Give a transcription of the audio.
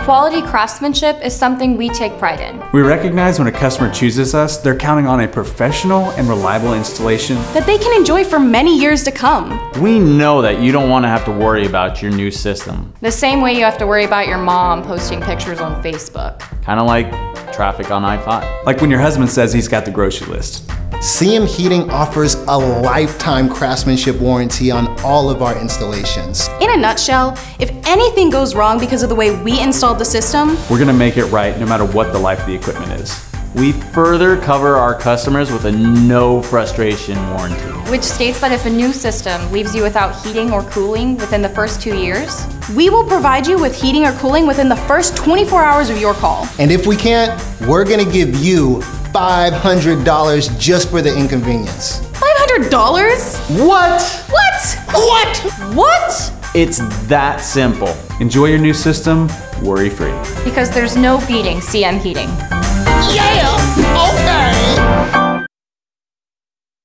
Quality craftsmanship is something we take pride in. We recognize when a customer chooses us, they're counting on a professional and reliable installation that they can enjoy for many years to come. We know that you don't want to have to worry about your new system. The same way you have to worry about your mom posting pictures on Facebook. Kind of like traffic on I-5. Like when your husband says he's got the grocery list. CM Heating offers a lifetime craftsmanship warranty on all of our installations. In a nutshell, if anything goes wrong because of the way we installed the system, we're gonna make it right no matter what the life of the equipment is. We further cover our customers with a no frustration warranty, which states that if a new system leaves you without heating or cooling within the first 2 years, we will provide you with heating or cooling within the first 24 hours of your call. And if we can't, we're gonna give you $500 just for the inconvenience. $500? What? What? It's that simple. Enjoy your new system, worry-free. Because there's no beating CM Heating. Yeah! Okay!